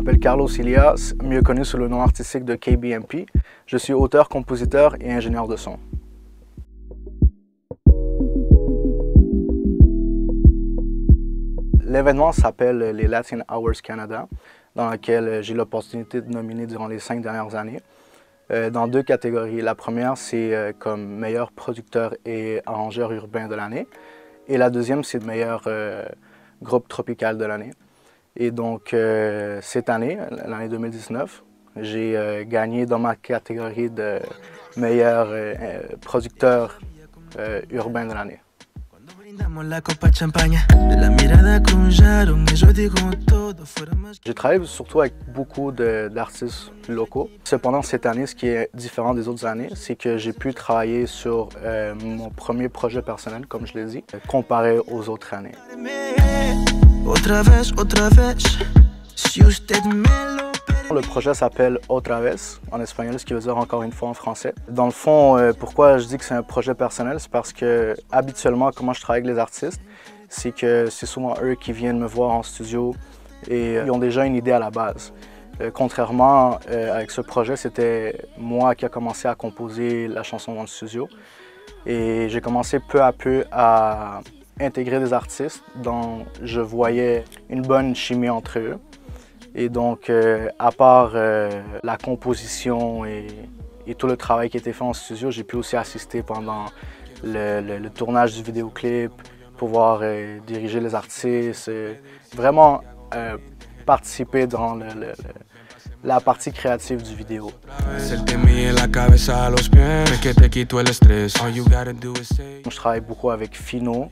m'appelle Carlos Ilias, mieux connu sous le nom artistique de KBMP. Je suis auteur, compositeur et ingénieur de son. L'événement s'appelle les Latin Hours Canada, dans lequel j'ai eu l'opportunité de nominer durant les 5 dernières années, dans 2 catégories. La première, c'est comme meilleur producteur et arrangeur urbain de l'année. Et la deuxième, c'est meilleur groupe tropical de l'année. Et donc, cette année, l'année 2019, j'ai gagné dans ma catégorie de meilleur producteur urbain de l'année. J'ai travaillé surtout avec beaucoup d'artistes locaux. Cependant, cette année, ce qui est différent des autres années, c'est que j'ai pu travailler sur mon premier projet personnel, comme je l'ai dit, comparé aux autres années. Le projet s'appelle Otra vez, en espagnol, ce qui veut dire encore une fois en français. Dans le fond, pourquoi je dis que c'est un projet personnel, c'est parce que habituellement, comment je travaille avec les artistes, c'est que c'est souvent eux qui viennent me voir en studio et ils ont déjà une idée à la base. Contrairement avec ce projet, c'était moi qui a commencé à composer la chanson dans le studio et j'ai commencé peu à peu à intégrer des artistes dont je voyais une bonne chimie entre eux. Et donc, à part la composition et tout le travail qui a été fait en studio, j'ai pu aussi assister pendant le tournage du vidéoclip, pouvoir diriger les artistes, vraiment participer dans la partie créative du vidéo. Je travaille beaucoup avec Fino.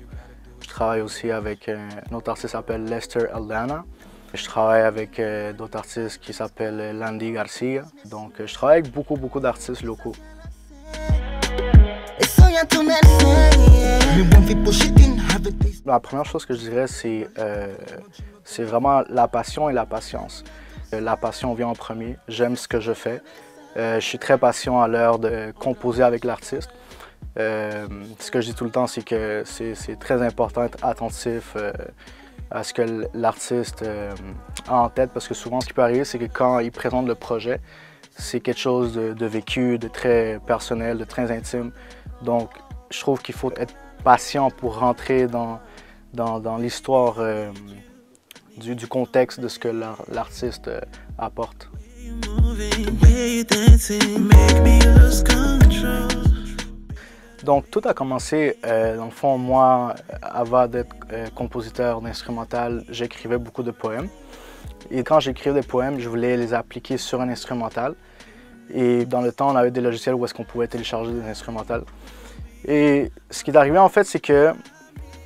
Je travaille aussi avec un autre artiste qui s'appelle Lester Aldana. Je travaille avec d'autres artistes qui s'appellent Landy Garcia. Donc, je travaille avec beaucoup d'artistes locaux. La première chose que je dirais, c'est vraiment la passion et la patience. La passion vient en premier. J'aime ce que je fais. Je suis très patient à l'heure de composer avec l'artiste. Ce que je dis tout le temps, c'est que c'est très important d'être attentif à ce que l'artiste a en tête, parce que souvent ce qui peut arriver, c'est que quand il présente le projet, c'est quelque chose de vécu, de très personnel, de très intime. Donc je trouve qu'il faut être patient pour rentrer dans l'histoire du contexte de ce que l'artiste apporte. Donc, tout a commencé, dans le fond, moi, avant d'être compositeur d'instrumental, j'écrivais beaucoup de poèmes. Et quand j'écrivais des poèmes, je voulais les appliquer sur un instrumental. Et dans le temps, on avait des logiciels où est-ce qu'on pouvait télécharger des instrumentales. Et ce qui est arrivé, en fait, c'est que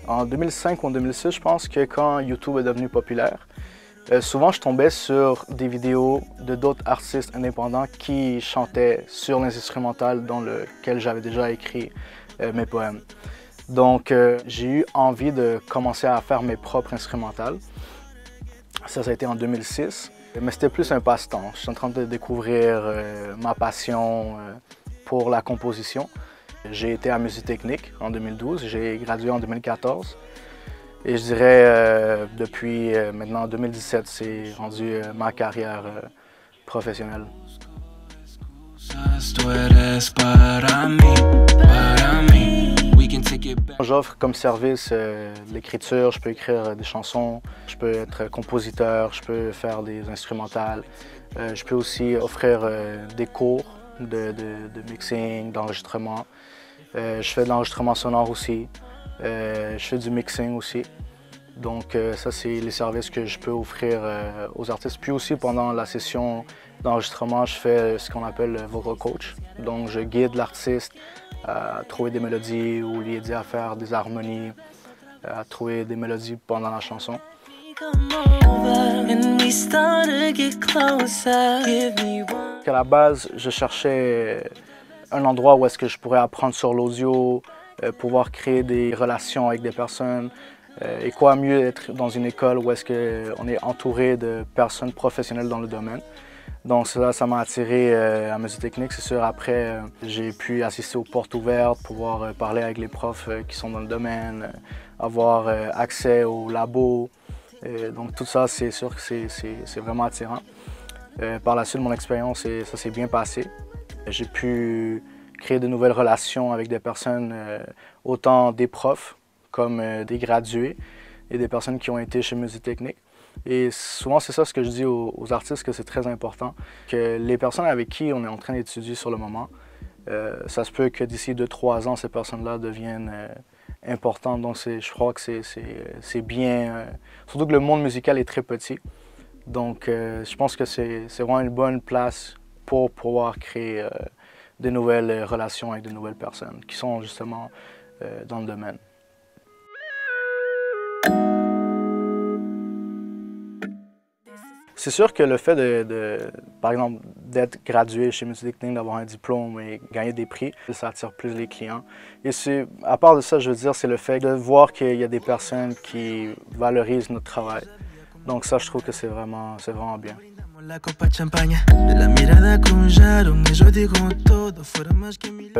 en 2005 ou en 2006, je pense que quand YouTube est devenu populaire, souvent je tombais sur des vidéos de d'autres artistes indépendants qui chantaient sur les instrumentales dans lesquelles j'avais déjà écrit mes poèmes. Donc j'ai eu envie de commencer à faire mes propres instrumentales. Ça a été en 2006, mais c'était plus un passe-temps. Je suis en train de découvrir ma passion pour la composition. J'ai été à Musique Technique en 2012, j'ai gradué en 2014. Et je dirais, depuis maintenant 2017, c'est rendu ma carrière professionnelle. J'offre comme service l'écriture, je peux écrire des chansons, je peux être compositeur, je peux faire des instrumentales. Je peux aussi offrir des cours de mixing, d'enregistrement. Je fais de l'enregistrement sonore aussi. Je fais du mixing aussi. Donc ça, c'est les services que je peux offrir aux artistes. Puis aussi, pendant la session d'enregistrement, je fais ce qu'on appelle le vocal coach. Donc je guide l'artiste à trouver des mélodies ou lui aider à faire des harmonies, à trouver des mélodies pendant la chanson. À la base, je cherchais un endroit où est-ce que je pourrais apprendre sur l'audio, pouvoir créer des relations avec des personnes. Et quoi mieux être dans une école où est-ce qu'on est entouré de personnes professionnelles dans le domaine. Donc ça m'a attiré à Musique Technique. C'est sûr, après, j'ai pu assister aux portes ouvertes, pouvoir parler avec les profs qui sont dans le domaine, avoir accès aux labos, Donc tout ça, c'est sûr que c'est vraiment attirant. Par la suite, mon expérience, ça s'est bien passé. J'ai pu créer de nouvelles relations avec des personnes, autant des profs comme des gradués et des personnes qui ont été chez Musitechnique. Et souvent, c'est ça ce que je dis aux artistes, que c'est très important, que les personnes avec qui on est en train d'étudier sur le moment, ça se peut que d'ici 2-3 ans, ces personnes-là deviennent importantes. Donc je crois que c'est bien, surtout que le monde musical est très petit. Donc je pense que c'est vraiment une bonne place pour pouvoir créer de nouvelles relations avec de nouvelles personnes qui sont justement dans le domaine. C'est sûr que le fait par exemple, d'être gradué chez Musitechnique, d'avoir un diplôme et gagner des prix, ça attire plus les clients. Et à part de ça, je veux dire, c'est le fait de voir qu'il y a des personnes qui valorisent notre travail. Donc ça, je trouve que c'est vraiment bien.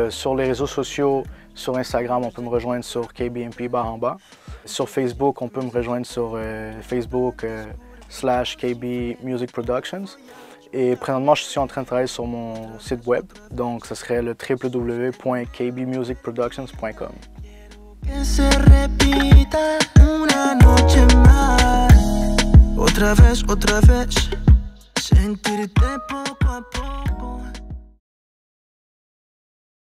Sur les réseaux sociaux, sur Instagram, on peut me rejoindre sur KBMP_. Sur Facebook, on peut me rejoindre sur Facebook/KB Music Productions. Et présentement, je suis en train de travailler sur mon site web. Donc, ce serait le www.kbmusicproductions.com. Otra vez, sentirte poco a poco.